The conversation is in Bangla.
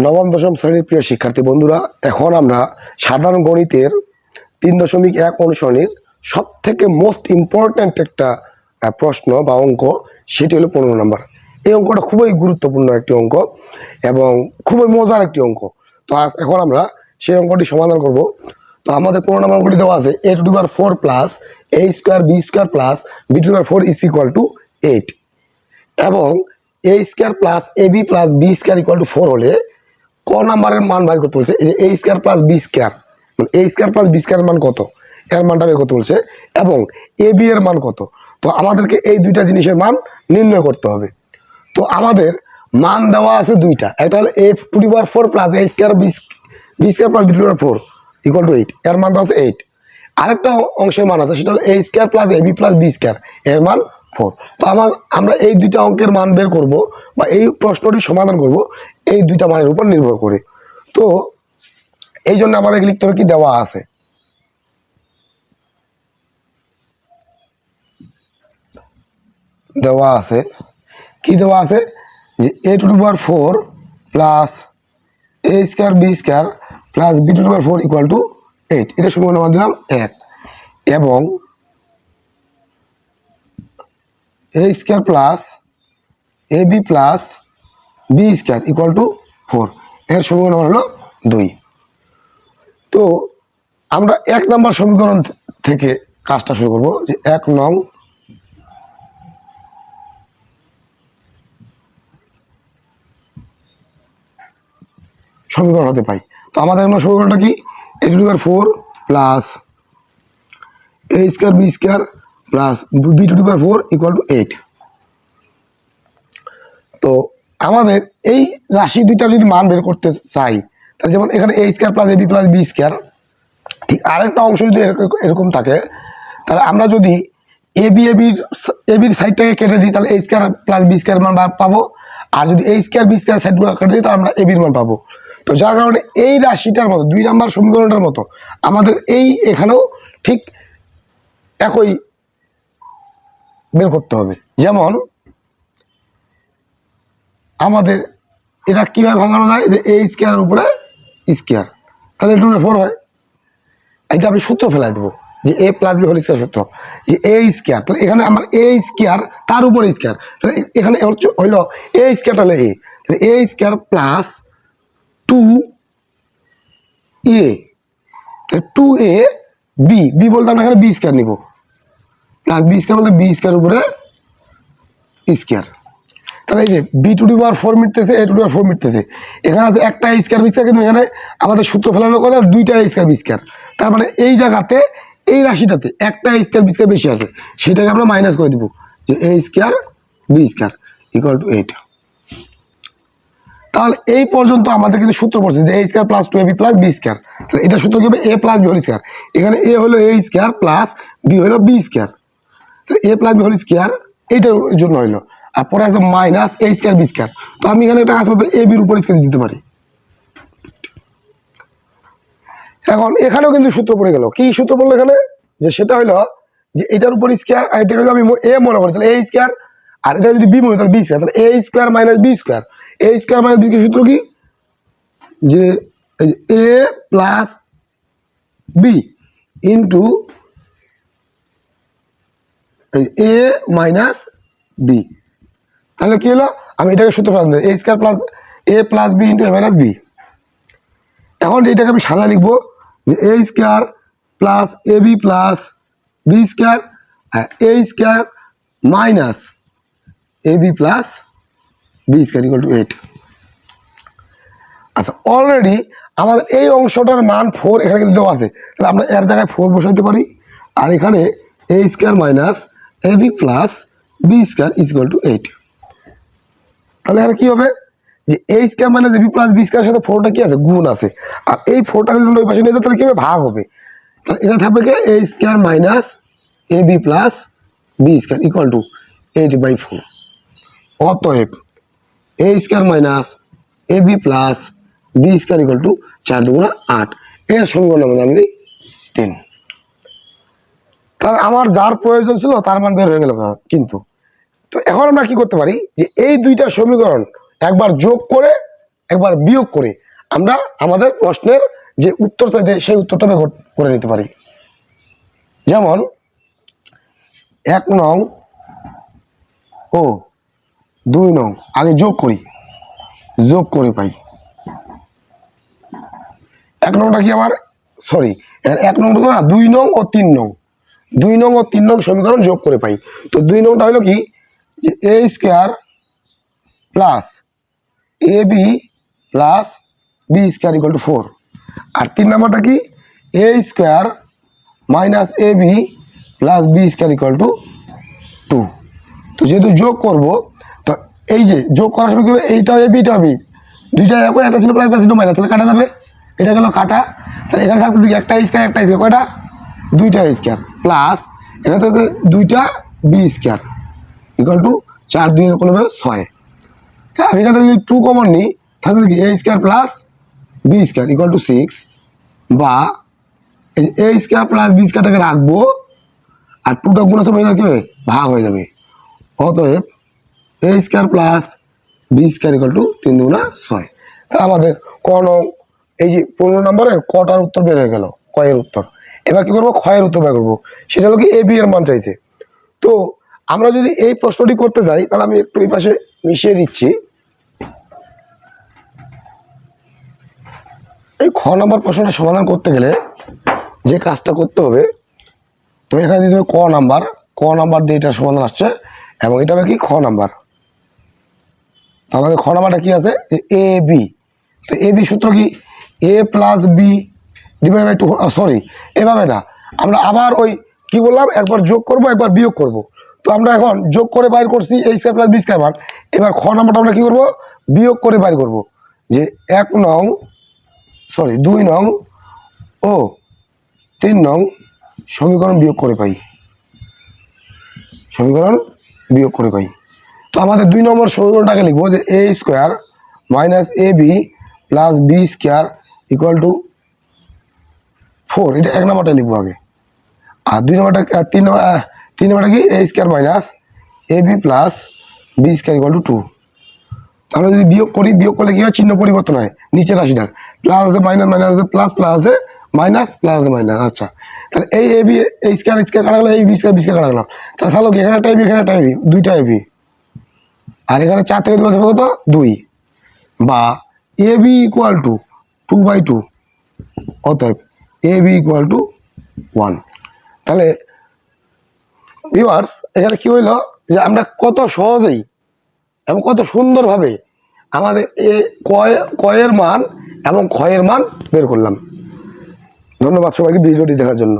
নবম দশম শ্রেণীর প্রিয় শিক্ষার্থী বন্ধুরা, এখন আমরা সাধারণ গণিতের 3.1 অনুশীলনীর সব থেকে মোস্ট ইম্পর্ট্যান্ট একটা প্রশ্ন বা অঙ্ক, সেটি হলো 15 নম্বর। এই অঙ্কটা খুবই গুরুত্বপূর্ণ একটি অঙ্ক এবং খুবই মজার একটি অঙ্ক। তো এখন আমরা সেই অঙ্কটি সমাধান করব। তো আমাদের 15 নম্বর অঙ্কটি দেওয়া আছে a⁴ plus a² b² plus b⁴ is equal to 8 এবং a² plus ab plus b² equal to 4 হলে ক নাম্বারের মান বের করতে বলছে। a² প্লাস b², মানে a² প্লাস b² মান কত, এর মানটা বের করতে বলছে এবং ab এর মান কত। তো আমাদেরকে এই দুইটা জিনিসের মান নির্ণয় করতে হবে। তো আমাদের মান দেওয়া আছে দুইটা, একটা হলো a⁴ plus a² b² plus b⁴ equal to 8, এর মান দেওয়া আছে 8। আরেকটা অংশের মান আছে, সেটা হলো a² plus ab plus b², এর মান 4। তো আমরা এই দুইটা অঙ্কের মান বের করব বা এই প্রশ্নটি সমাধান করব এই দুইটা মানের উপর নির্ভর করে। তো এই জন্য আমাদের লিখতে হবে কি দেওয়া আছে, কি দেওয়া আছে যে a⁴ plus a² b² plus b⁴ equal to 8, এটা সমীকরণ আমরা দিলাম 1 এবং a² plus ab plus b² equal to 4, এর সমীকরণ হলো 2। তো আমরা 1 নম্বর সমীকরণ থেকে কাজটা শুরু করব, যে 1 নং সমীকরণ হতে পাই। তো আমাদের সমীকরণটা কি, a⁴ plus a² b² plus b⁴ equal to 8। তো আমাদের এই রাশি দুইটা যদি মান বের করতে চাই, তাহলে যেমন এখানে a² plus ab plus b², ঠিক আরেকটা অংশ যদি এরকম থাকে, তাহলে আমরা যদি এবির সাইডটাকে কেটে দিই তাহলে a² প্লাস b² মান পাবো, আর যদি a² b² সাইডগুলো কেটে দিই তাহলে আমরা এবির মান পাবো। তো যার কারণে এই রাশিটার মতো 2 নম্বর সমীকরণটার মতো আমাদের এখানেও ঠিক একই বের করতে হবে। যেমন আমাদের এটা কিভাবে ভাঙানো যায়, যে a² উপরে স্কয়ার, তাহলে এটা 4 হয়। এটা আমি সূত্র ফেলাই দেবো, যে a plus b whole square সূত্র, যে a², তাহলে এখানে আমার a² তার উপরে স্কয়ার, তাহলে এখানে হইল a² হলো a, তাহলে a² plus 2a, 2a b বলতে আমরা এখানে b² নিব, প্লাস b² বলতে b² উপরে স্কয়ার। তাহলে এই যে b⁴ মিটতেছে, a⁴ মিটতেছে, এখানে আছে একটা a² b², কিন্তু এখানে আমাদের সূত্র ফেলানোর কথা 2টা a² b²। তার মানে এই জায়গাতে এই রাশিটাতে একটা a² b² বেশি আছে, সেটাকে আমরা মাইনাস করে দিব, যে a² b² ইকুয়াল টু 8। তাহলে এই পর্যন্ত আমাদের কিন্তু সূত্র পড়ছে যে a² plus 2ab plus b², তাহলে এটা সূত্র কি হবে, a plus b whole square. এখানে a হলো a² প্লাস b হলো b², তাহলে a plus b whole square এইটার জন্য হইলো, আর পরে আছে মাইনাস a² b²। তো আমি এখানে একটা কাজ করতে a বির উপর স্কয়ার দিতে পারি। এখন এখানেও কিন্তু সূত্র পড়ে গেল, কি সূত্র পড়লো এখানে, যে সেটা হলো যে এটার উপর স্কয়ার, আর এটা যদি আমি a মনে করি তাহলে a², আর এটা যদি b মনে করি তাহলে b², তাহলে a² minus b², a² minus b কে সূত্র কি, যে a plus b into a minus b। তাহলে কি হলো, আমি এটাকে সূত্র ফেলাম, a² plus a plus b into a minus b। এখন এটাকে আমি সাজা লিখবো, যে a² plus ab plus b² a² minus ab plus b² equal to 8। আচ্ছা, অলরেডি আমাদের এই অংশটার মান 4 এখানে কিন্তু দেওয়া আছে, তাহলে আমরা এর জায়গায় 4 বসাইতে পারি, আর এখানে a² minus ab plus b² equal to 8। তাহলে এখানে কি হবে, যে a² minus ab plus b² সাথে 4টা কি আছে, গুণ আছে, আর এই 4টা যদি ওই পাশে নিয়ে যাই তাহলে কি হবে, ভাগ হবে। তাহলে এটা থাকবে কি a² minus ab plus b² equal to 8/4। অতএব a² minus ab plus b² equal to 4 দুগুণা 8, এর সমীকরণ আমরা জানি 3। তাহলে আমার যার প্রয়োজন ছিল তার মান বের হয়ে গেল কিন্তু। তো এখন আমরা কি করতে পারি, যে এই দুইটা সমীকরণ একবার যোগ করে একবার বিয়োগ করে আমরা আমাদের প্রশ্নের যে উত্তর চাইতে সেই উত্তরটা বের করে নিতে পারি। যেমন 1 নং ও 2 নং আগে যোগ করে পাই। 1 নংটা কি আমার সরি 1 নংটা না 2 নং ও 3 নং 2 নং ও 3 নং সমীকরণ যোগ করে পাই। তো 2 নংটা হলো কি যে a square plus ab plus b square equal to 4, আর 3 নাম্বারটা কি a square minus ab plus b square equal to 2। তো যেহেতু যোগ করব, তো এই যে যোগ করার সময় কি হবে, এইটা হবে বিটা হবে, দুইটা একই, একটা ছিল প্লাস একটা ছিল মাইনাস, তাহলে কাটা যাবে, এটা গেল কাটা। তাহলে এখানে থাকতে দেখি একটা স্কয়ার কয়টা, দুইটা স্কয়ার প্লাস এখানে থাকতে দুইটা বি স্কয়ার ইকুয়াল টু 4 2 কোন হবে 6। হ্যাঁ, আমি এখানে যদি 2 কমন নিই তাহলে দেখি a square plus B square equal to 6, বা a স্কয়ার প্লাস বি স্কয়ারটাকে রাখবো আর 2টা গুণ আছে কি হবে, ভাগ হয়ে যাবে। অতএব a square plus B square equal to 3 দুগুণা 6। তাহলে আমাদের কোন এই যে 15 নম্বরের কটার উত্তর বের হয়ে গেল, কয়ের উত্তর। এবার কি করবো, ক্ষয়ের উত্তর বের করবো, সেটা হলো কি এ বি এর মান চাইছে। তো আমরা যদি এই প্রশ্নটি করতে চাই তাহলে আমি একটু এই পাশে মিশিয়ে দিচ্ছি। এই খ নম্বর প্রশ্নটা সমাধান করতে গেলে যে কাজটা করতে হবে, তো এখানে দিতে হবে ক নাম্বার দিয়ে এটার সমাধান আসছে, এবং এটা হবে কি খ নাম্বার। তো আমাদের খ নাম্বারটা কি আছে, এ বি। তো এ বি সূত্র কি, A plus B divide by 2, sorry এভাবে না, আমরা আবার ওই কি বললাম, একবার যোগ করব একবার বিয়োগ করব। তো আমরা এখন যোগ করে বাইর করছি a square plus B square মান। এবার খ নাম্বারটা আমরা কি করব, বিয়োগ করে বাইর করব, যে 2 নং ও 3 নং সমীকরণ বিয়োগ করে পাই। তো আমাদের 2 নম্বর সমীকরণটাকে লিখবো যে a square minus A B plus B square equal to 4, এটা 1 নম্বরটা লিখবো আগে। আর 2 নম্বরটা 3 নম্বরটা কি a square minus A B plus B square equal to 2। আমরা যদি বিয়োগ করলে কি হয়, চিহ্ন পরিবর্তন হয় নিচের রাশিটার, প্লাস আছে মাইনাস, মাইনাস আছে প্লাস, প্লাস আছে মাইনাস, প্লাস আছে মাইনাস। আচ্ছা, তাহলে এই এ বি এই স্কয়ার কাটা গেলো, এই বি স্কয়ার কাটা গেলো, তাহলে তাহলে কি এখানে একটা এবি এখানে একটা এবি, দুইটা এবি, আর এখানে 4 থেকে 2 কত 2, বা এ বি ইকুয়াল টু 2/2, অতএব এ বি ইকুয়াল টু 1। তাহলে ভিউয়ার্স এখানে কি হইলো, যে আমরা কত সহজেই এবং কত সুন্দরভাবে আমাদের কয়ের মান এবং ক্ষয়ের মান বের করলাম। ধন্যবাদ সবাইকে ভিডিওটি দেখার জন্য।